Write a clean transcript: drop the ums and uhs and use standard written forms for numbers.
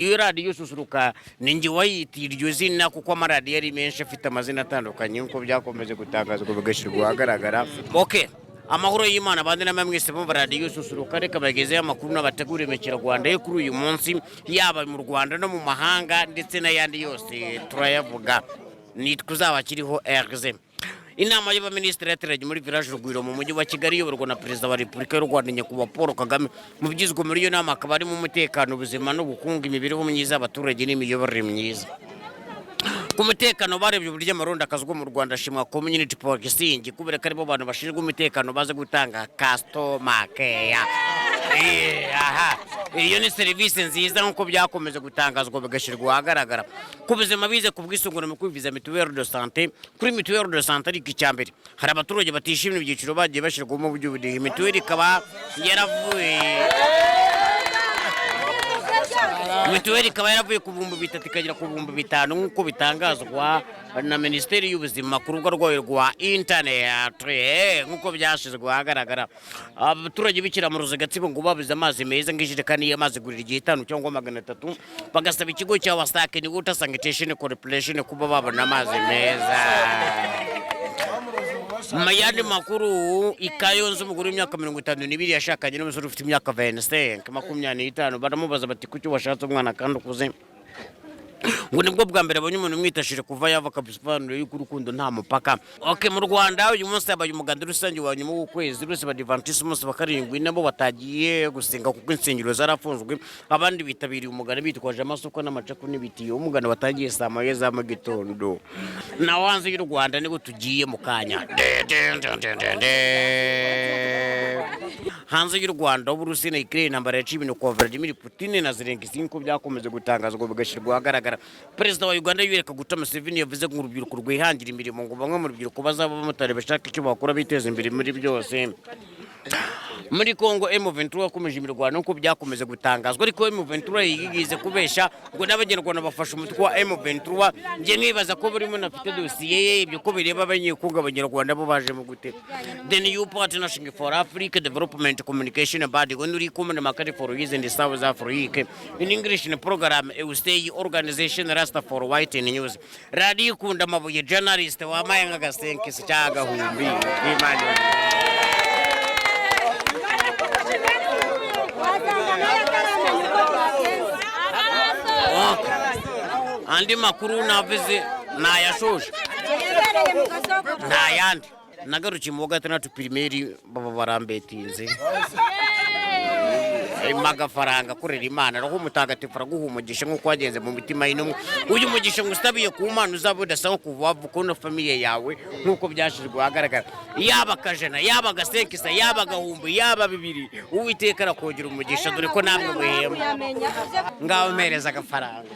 Iyo radiyo susuruka ninjye wayitiye iryo zina kuko amaradiyo ari menshi afite amazina atandukanye nkuko byakomeje gutangazwa bigashyirwa ahagaragara. Okay, amahoro y'Imana abandi namwe mwese bumva radiyo susuruka, reka bagezeho amakuru n'abategura Rwanda yo kuri uyu munsi, yaba mu Rwanda no mu mahanga ndetse n'ayandi yose turayavuga. Nitwe kiriho Irenze. Inama y'abaminisitiri yateranye muri village Rugwiro mu mujyi wa Kigali iyoborwa na Perezida wa Repubulika y'u Rwanda Nyakubahwa Paul Kagame. Mu byizwe muri iyo nama akaba harimo umutekano, ubuzima n'ubukungu, imibereho myiza y'abaturage n'imiyoborere myiza. Ku mutekano barebye uburyo amaronda akazwa mu Rwanda ashimwa community policing kubera ko aribo bantu bashinzwe umutekano baze gutanga customer care. Iyo ni serivisi nziza nkuko byakomeje gutangazwa bigashyirwa ahagaragara. Ku buzima bize ku bwisungane mu kwivuza mituweli de santé, kuri mituweli de santé ari icyambere. Hari abaturage batishimira ibyiciro bagiye bashyirwa mu buryo budehe. Mituweli ikaba yaravuye ku bihumbi 3 ikagera ku bihumbi 5 nkuko bitangazwa na Minisiteri y'Ubuzima ku rubuga rwayo rwa internet nkuko byashizwe ahagaragara. Abaturage bikira mu Ruzigatsibo ngo babuze amazi meza ng'ijerekani y'amazi gurira 5 cyangwa 300 bagasaba ikigo cya Wasake ni Water Sanitation Corporation kuba babona amazi meza. Mayandi makuru ikayonze umugore w'imyaka 52 yashakanye n'umusore ufite imyaka 25 baramubaza bati kuki washatse umwana kandi ukuze. Ngo nibwo bwa mbere abonye umuntu mwitashije kuva yava kabisobanuro y'uko urukundo nta mupaka. Okay, mu Rwanda uyu munsi yabaye umuganda rusange wa nyuma w'ukwezi bose badivantisi umunsi bakarindwi nabo batagiye gusenga kuko insengero zarafunzwe. Abandi bitabiriye umuganda bitwaje amasoko n'amacaku n'ibitiyo. Umuganda watagiye saa moya za mu gitondo. Na wanze y'u Rwanda nibo tugiye mu kanya. Hanze y'u Rwanda Uburusiya na Ukraine intambara yaciye ibintu kwa Vladimir Putin na Zelensky nko byakomeje gutangazwa bigashyirwa ahagaragara. Perezida wa Uganda yureka guta Museveni yavuze ngo urubyiruko rwihangira imirimo ngo bamwe mu rubyiruko bazaba bamutare bashaka icyo bakora biteza imbere muri byose. Muri Kongo M23 yakomeje imirwano nkuko byakomeje gutangazwa, ariko M23 yigize kubesha ngo n'abanyarwanda bafasha umutwe wa M23. Nje nibaza ko burimo nafite dosiye ibyo ko bireba abanyekongo abanyarwanda bo baje mu gute. The new partnership for Africa Development Communication Body when we come to market for years in the South Africa in English in program stay organization Rasta for White News. Radio kunda mabuye journalist wa mayanga gasenke cyaga humbi imani. Andi makuru navuze nayashoje nayandi nagarukiye mu 6 primaire baba barambetinze magafaranga kurera Imana roho mutagatifu araguhumugisha nkuko wagenze mu mitima y'intumwa. Uyu mugisha ngustabiye ku Mana uzaba udasaba kuva no famille yawe nkuko byashirwa agaragara. Yaba kajana yaba gasenkisa yaba gahumbi yaba bibiri Uwiteka arakogira umugisha dore ko namwe mwehema ngaho mereza agafaranga.